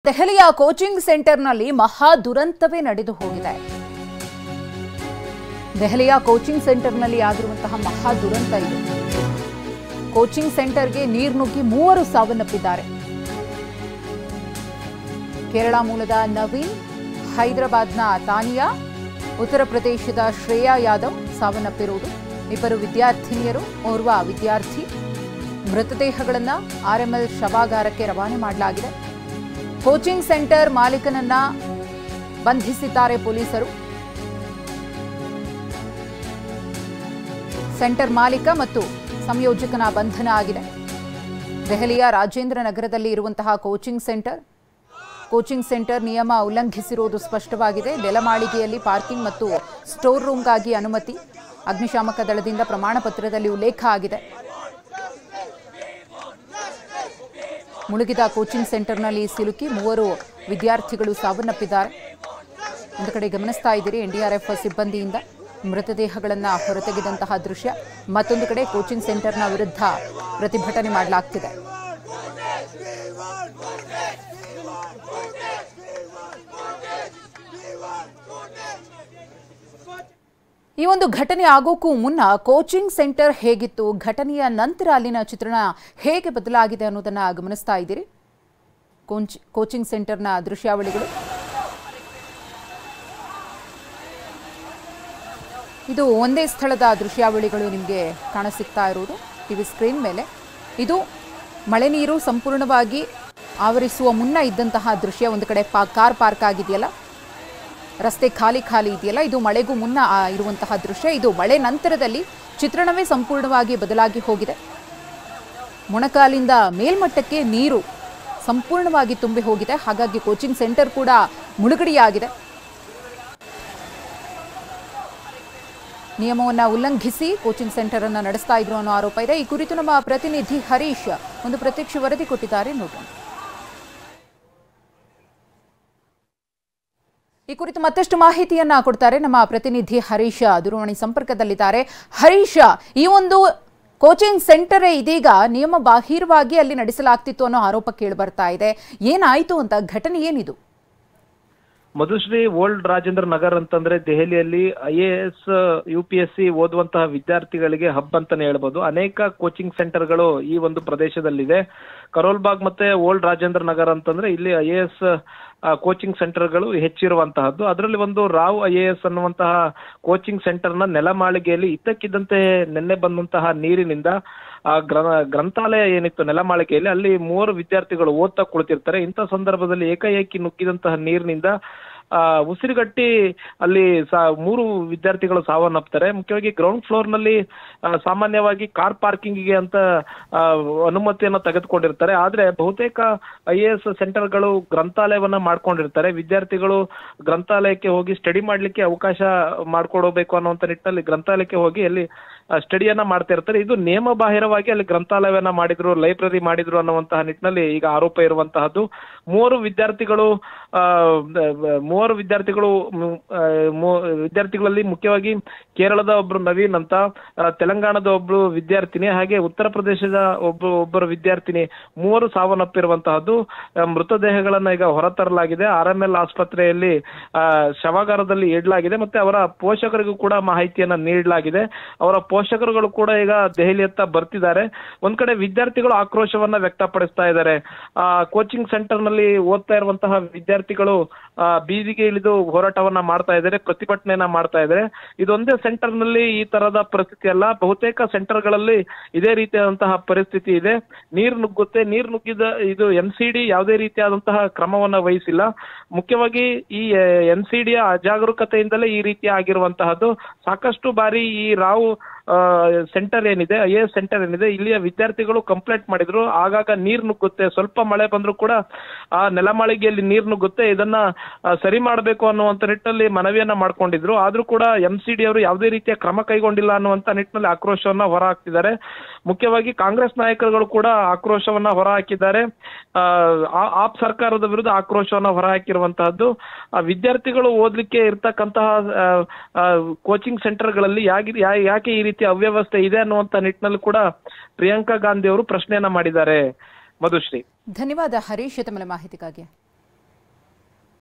ದೆಹಲಿಯ ಕೋಚಿಂಗ್ ಸೆಂಟರ್ನಲ್ಲಿ ಮಹಾ ದುರಂತವೇ ನಡೆದು ಹೋಗಿದೆ. ದೆಹಲಿಯ ಕೋಚಿಂಗ್ ಸೆಂಟರ್ನಲ್ಲಿ ಆಗಿರುವಂತಹ ಮಹಾ ದುರಂತ ಇದು. ಕೋಚಿಂಗ್ ಸೆಂಟರ್ಗೆ ನೀರು ನುಗ್ಗಿ 3 ಸಾವನ್ನಪ್ಪಿದ್ದಾರೆ. ಕೇರಳ ಮೂಲದ ನವೀನ್, ಹೈದರಾಬಾದ್ನ ತಾನಿಯಾ, ಉತ್ತರ ಪ್ರದೇಶದ ಶ್ರೇಯಾ ಯಾದವ್ ಸಾವನ್ನಪ್ಪಿರುವುದು. 2 ವಿದ್ಯಾರ್ಥಿನಿಯರು, ಓರ್ವ ವಿದ್ಯಾರ್ಥಿ. ಮೃತದೇಹಗಳನ್ನು ಆರ್ಎಂಎಲ್ ಶವಾಗಾರಕ್ಕೆ ರವಾನೆ ಮಾಡಲಾಗಿದೆ. ಕೋಚಿಂಗ್ ಸೆಂಟರ್ ಮಾಲೀಕನನ್ನ ಬಂಧಿಸಿದ್ದಾರೆ ಪೊಲೀಸರು. ಸೆಂಟರ್ ಮಾಲೀಕ ಮತ್ತು ಸಂಯೋಜಕನ ಬಂಧನ ಆಗಿದೆ. ದೆಹಲಿಯ ರಾಜೇಂದ್ರ ನಗರದಲ್ಲಿ ಇರುವಂತಹ ಕೋಚಿಂಗ್ ಸೆಂಟರ್ ನಿಯಮ ಉಲ್ಲಂಘಿಸಿರುವುದು ಸ್ಪಷ್ಟವಾಗಿದೆ. ನೆಲಮಾಳಿಗೆಯಲ್ಲಿ ಪಾರ್ಕಿಂಗ್ ಮತ್ತು ಸ್ಟೋರ್ ರೂಮ್ಗಾಗಿ ಅನುಮತಿ ಅಗ್ನಿಶಾಮಕ ದಳದಿಂದ ಪ್ರಮಾಣ ಪತ್ರದಲ್ಲಿ ಉಲ್ಲೇಖ ಆಗಿದೆ. ಮುಳುಗಿದ ಕೋಚಿಂಗ್ ಸೆಂಟರ್ನಲ್ಲಿ ಸಿಲುಕಿ 3 ವಿದ್ಯಾರ್ಥಿಗಳು ಸಾವನ್ನಪ್ಪಿದ್ದಾರೆ. ಒಂದು ಕಡೆ ಗಮನಿಸ್ತಾ ಇದ್ದೀರಿ ಎನ್ಡಿಆರ್ಎಫ್ ಸಿಬ್ಬಂದಿಯಿಂದ ಮೃತದೇಹಗಳನ್ನು ಹೊರತೆಗೆದಂತಹ ದೃಶ್ಯ. ಮತ್ತೊಂದು ಕಡೆ ಕೋಚಿಂಗ್ ಸೆಂಟರ್ನ ವಿರುದ್ಧ ಪ್ರತಿಭಟನೆ ಮಾಡಲಾಗ್ತಿದೆ. ಈ ಒಂದು ಘಟನೆ ಆಗೋಕ್ಕೂ ಮುನ್ನ ಕೋಚಿಂಗ್ ಸೆಂಟರ್ ಹೇಗಿತ್ತು, ಘಟನೆಯ ನಂತರ ಅಲ್ಲಿನ ಚಿತ್ರಣ ಹೇಗೆ ಬದಲಾಗಿದೆ ಅನ್ನೋದನ್ನ ಗಮನಿಸ್ತಾ ಇದ್ದೀರಿ. ಕೋಚಿಂಗ್ ಸೆಂಟರ್ನ ದೃಶ್ಯಾವಳಿಗಳು ಇದು ಒಂದೇ ಸ್ಥಳದ ದೃಶ್ಯಾವಳಿಗಳು ನಿಮಗೆ ಕಾಣಸಿಗ್ತಾ ಇರುವುದು ಟಿವಿ ಸ್ಕ್ರೀನ್ ಮೇಲೆ. ಇದು ಮಳೆ ನೀರು ಸಂಪೂರ್ಣವಾಗಿ ಆವರಿಸುವ ಮುನ್ನ ಇದ್ದಂತಹ ದೃಶ್ಯ. ಒಂದು ಕಡೆ ಕಾರ್ ಪಾರ್ಕ್ ಆಗಿದೆಯಲ್ಲ, ರಸ್ತೆ ಖಾಲಿ ಇದೆಯಲ್ಲ, ಇದು ಮಳೆಗೂ ಮುನ್ನ ಇರುವಂತಹ ದೃಶ್ಯ. ಇದು ಮಳೆ ನಂತರದಲ್ಲಿ ಚಿತ್ರಣವೇ ಸಂಪೂರ್ಣವಾಗಿ ಬದಲಾಗಿ ಹೋಗಿದೆ. ಮೊಣಕಾಲಿಂದ ಮೇಲ್ಮಟ್ಟಕ್ಕೆ ನೀರು ಸಂಪೂರ್ಣವಾಗಿ ತುಂಬಿ ಹೋಗಿದೆ. ಹಾಗಾಗಿ ಕೋಚಿಂಗ್ ಸೆಂಟರ್ ಕೂಡ ಮುಳುಗಡೆಯಾಗಿದೆ. ನಿಯಮವನ್ನು ಉಲ್ಲಂಘಿಸಿ ಕೋಚಿಂಗ್ ಸೆಂಟರ್ ಅನ್ನು ನಡೆಸ್ತಾ ಇದ್ರು ಅನ್ನೋ ಆರೋಪ ಇದೆ. ಈ ಕುರಿತು ನಮ್ಮ ಪ್ರತಿನಿಧಿ ಹರೀಶ್ ಒಂದು ಪ್ರತ್ಯಕ್ಷ ವರದಿ ಕೊಟ್ಟಿದ್ದಾರೆ, ನೋಡೋಣ. ಈ ಕುರಿತು ಮತ್ತಷ್ಟು ಮಾಹಿತಿಯನ್ನ ಕೊಡ್ತಾರೆ ನಮ್ಮ ಪ್ರತಿನಿಧಿ ಹರೀಶ್ ದೂರವಾಣಿ ಸಂಪರ್ಕದಲ್ಲಿದ್ದಾರೆ. ಹರೀಶ್, ಈ ಒಂದು ಕೋಚಿಂಗ್ ಸೆಂಟರ್ ಇದೀಗ ನಿಯಮ ಬಾಹಿರವಾಗಿ ಅಲ್ಲಿ ನಡೆಸಲಾಗ್ತಿತ್ತು ಅನ್ನೋ ಆರೋಪ ಕೇಳಿ ಬರ್ತಾ ಇದೆ. ಏನಾಯ್ತು ಅಂತ, ಘಟನೆ ಏನಿದು? ಮಧುಶ್ರೀ, ಓಲ್ಡ್ ರಾಜೇಂದ್ರ ನಗರ್ ಅಂತಂದ್ರೆ ದೆಹಲಿಯಲ್ಲಿ IAS UPSC ಓದುವಂತಹ ವಿದ್ಯಾರ್ಥಿಗಳಿಗೆ ಹಬ್ ಅಂತಾನೆ ಹೇಳ್ಬೋದು. ಅನೇಕ ಕೋಚಿಂಗ್ ಸೆಂಟರ್ಗಳು ಈ ಒಂದು ಪ್ರದೇಶದಲ್ಲಿದೆ. ಕರೋಲ್ ಬಾಗ್ ಮತ್ತೆ ಓಲ್ಡ್ ರಾಜೇಂದ್ರ ನಗರ್ ಅಂತಂದ್ರೆ ಇಲ್ಲಿ IAS ಕೋಚಿಂಗ್ ಸೆಂಟರ್ಗಳು ಹೆಚ್ಚಿರುವಂತಹದ್ದು. ಅದರಲ್ಲಿ ಒಂದು ರಾವ್ IAS ಅನ್ನುವಂತಹ ಕೋಚಿಂಗ್ ಸೆಂಟರ್ನ ನೆಲಮಾಳಿಗೆಯಲ್ಲಿ ಇದ್ದಕ್ಕಿದ್ದಂತೆ ನಿನ್ನೆ ಬಂದಂತಹ ನೀರಿನಿಂದ ಗ್ರಂಥಾಲಯ ಏನಿತ್ತು ನೆಲಮಾಳಿಗೆಯಲ್ಲಿ, ಅಲ್ಲಿ 3 ವಿದ್ಯಾರ್ಥಿಗಳು ಓದ್ತಾ ಕುಳಿತಿರ್ತಾರೆ. ಇಂಥ ಸಂದರ್ಭದಲ್ಲಿ ಏಕಾಏಕಿ ನುಗ್ಗಿದಂತಹ ನೀರಿನಿಂದ ಉಸಿರುಗಟ್ಟಿ ಅಲ್ಲಿ 3 ವಿದ್ಯಾರ್ಥಿಗಳು ಸಾವನ್ನಪ್ತಾರೆ. ಮುಖ್ಯವಾಗಿ ಗ್ರೌಂಡ್ ಫ್ಲೋರ್ ನಲ್ಲಿ ಸಾಮಾನ್ಯವಾಗಿ ಕಾರ್ ಪಾರ್ಕಿಂಗ್ಗೆ ಅಂತ ಅನುಮತಿಯನ್ನು ತೆಗೆದುಕೊಂಡಿರ್ತಾರೆ. ಆದ್ರೆ ಬಹುತೇಕ IAS ಸೆಂಟರ್ಗಳು ಗ್ರಂಥಾಲಯವನ್ನ ಮಾಡ್ಕೊಂಡಿರ್ತಾರೆ. ವಿದ್ಯಾರ್ಥಿಗಳು ಗ್ರಂಥಾಲಯಕ್ಕೆ ಹೋಗಿ ಸ್ಟಡಿ ಮಾಡ್ಲಿಕ್ಕೆ ಅವಕಾಶ ಮಾಡ್ಕೊಡಬೇಕು ಅನ್ನುವಂತ ನಿಟ್ಟಿನಲ್ಲಿ ಗ್ರಂಥಾಲಯಕ್ಕೆ ಹೋಗಿ ಅಲ್ಲಿ ಸ್ಟಡಿಯನ್ನ ಮಾಡ್ತಾ ಇರ್ತಾರೆ. ಇದು ನಿಯಮ ಬಾಹಿರವಾಗಿ ಅಲ್ಲಿ ಗ್ರಂಥಾಲಯವನ್ನ ಮಾಡಿದ್ರು, ಲೈಬ್ರರಿ ಮಾಡಿದ್ರು ಅನ್ನುವಂತಹ ನಿಟ್ಟಿನಲ್ಲಿ ಈಗ ಆರೋಪ ಇರುವಂತಹದ್ದು. 3 ವಿದ್ಯಾರ್ಥಿಗಳಲ್ಲಿ ಮುಖ್ಯವಾಗಿ ಕೇರಳದ ಒಬ್ರು ನವೀನ್ ಅಂತ, ತೆಲಂಗಾಣದ ಒಬ್ರು ವಿದ್ಯಾರ್ಥಿನಿ, ಹಾಗೆ ಉತ್ತರ ಪ್ರದೇಶದ ಒಬ್ಬರು ವಿದ್ಯಾರ್ಥಿನಿ, 3 ಸಾವನ್ನಪ್ಪಿರುವಂತಹದ್ದು. ಮೃತದೇಹಗಳನ್ನ ಈಗ ಹೊರತರಲಾಗಿದೆ. RML ಆಸ್ಪತ್ರೆಯಲ್ಲಿ ಶವಾಗಾರದಲ್ಲಿ ಇಡಲಾಗಿದೆ. ಮತ್ತೆ ಅವರ ಪೋಷಕರಿಗೂ ಕೂಡ ಮಾಹಿತಿಯನ್ನ ನೀಡಲಾಗಿದೆ. ಅವರ ಪೋಷಕರುಗಳು ಕೂಡ ಈಗ ದೆಹಲಿಯತ್ತ ಬರ್ತಿದ್ದಾರೆ. ಒಂದ್ ಕಡೆ ವಿದ್ಯಾರ್ಥಿಗಳು ಆಕ್ರೋಶವನ್ನ ವ್ಯಕ್ತಪಡಿಸ್ತಾ ಇದ್ದಾರೆ. ಕೋಚಿಂಗ್ ಸೆಂಟರ್ ನಲ್ಲಿ ಓದ್ತಾ ಇರುವಂತಹ ವಿದ್ಯಾರ್ಥಿಗಳು ಬೀದಿಗೆ ಇಳಿದು ಹೋರಾಟವನ್ನ ಮಾಡ್ತಾ ಇದ್ದಾರೆ, ಪ್ರತಿಭಟನೆಯನ್ನ ಮಾಡ್ತಾ ಇದ್ದಾರೆ. ಇದೊಂದೇ ಸೆಂಟರ್ ನಲ್ಲಿ ಈ ತರದ ಪರಿಸ್ಥಿತಿ ಅಲ್ಲ, ಬಹುತೇಕ ಸೆಂಟರ್ಗಳಲ್ಲಿ ಇದೇ ರೀತಿಯಾದಂತಹ ಪರಿಸ್ಥಿತಿ ಇದೆ. ನೀರು ನುಗ್ಗಿದ ಇದು NCD ಯಾವುದೇ ರೀತಿಯಾದಂತಹ ಕ್ರಮವನ್ನ ವಹಿಸಿಲ್ಲ. ಮುಖ್ಯವಾಗಿ ಈ NCDಯ ಅಜಾಗರೂಕತೆಯಿಂದಲೇ ಈ ರೀತಿ ಆಗಿರುವಂತಹದ್ದು. ಸಾಕಷ್ಟು ಬಾರಿ ಈ ರಾವ್ ಸೆಂಟರ್ ಏನಿದೆ, IAS ಸೆಂಟರ್ ಏನಿದೆ, ಇಲ್ಲಿಯ ವಿದ್ಯಾರ್ಥಿಗಳು ಕಂಪ್ಲೇಂಟ್ ಮಾಡಿದ್ರು. ಆಗಾಗ ನೀರು ನುಗ್ಗುತ್ತೆ, ಸ್ವಲ್ಪ ಮಳೆ ಬಂದ್ರು ಕೂಡ ಆ ನೆಲಮಾಳಿಗೆಯಲ್ಲಿ ನೀರು ನುಗ್ಗುತ್ತೆ, ಇದನ್ನ ಸರಿ ಮಾಡಬೇಕು ಅನ್ನುವಂತ ನಿಟ್ಟಿನಲ್ಲಿ ಮನವಿಯನ್ನ ಮಾಡ್ಕೊಂಡಿದ್ರು. ಆದ್ರೂ ಕೂಡ MCD ಅವರು ಯಾವುದೇ ರೀತಿಯ ಕ್ರಮ ಕೈಗೊಂಡಿಲ್ಲ ಅನ್ನುವಂತ ನಿಟ್ಟಿನಲ್ಲಿ ಆಕ್ರೋಶವನ್ನ ಹೊರಹಾಕ್ತಿದ್ದಾರೆ. ಮುಖ್ಯವಾಗಿ ಕಾಂಗ್ರೆಸ್ ನಾಯಕರುಗಳು ಕೂಡ ಆಕ್ರೋಶವನ್ನ ಹೊರಹಾಕಿದ್ದಾರೆ. ಆಪ್ ಸರ್ಕಾರದ ವಿರುದ್ಧ ಆಕ್ರೋಶವನ್ನ ಹೊರಹಾಕಿರುವಂತಹದ್ದು. ವಿದ್ಯಾರ್ಥಿಗಳು ಓದ್ಲಿಕ್ಕೆ ಇರ್ತಕ್ಕಂತಹ ಕೋಚಿಂಗ್ ಸೆಂಟರ್ಗಳಲ್ಲಿ ಯಾಕೆ ಈ ರೀತಿ ಅವ್ಯವಸ್ಥೆ ಇದೆ ಅನ್ನುವಂತ ನಿಟ್ಟಿನಲ್ಲಿ ಕೂಡ ಪ್ರಿಯಾಂಕಾ ಗಾಂಧಿ ಅವರು ಪ್ರಶ್ನೆಯನ್ನ ಮಾಡಿದ್ದಾರೆ. ಮಧುಶ್ರೀ, ಧನ್ಯವಾದ ಹರೀಶ್ ತಮ್ಮ ಮಾಹಿತಿಗಾಗಿ.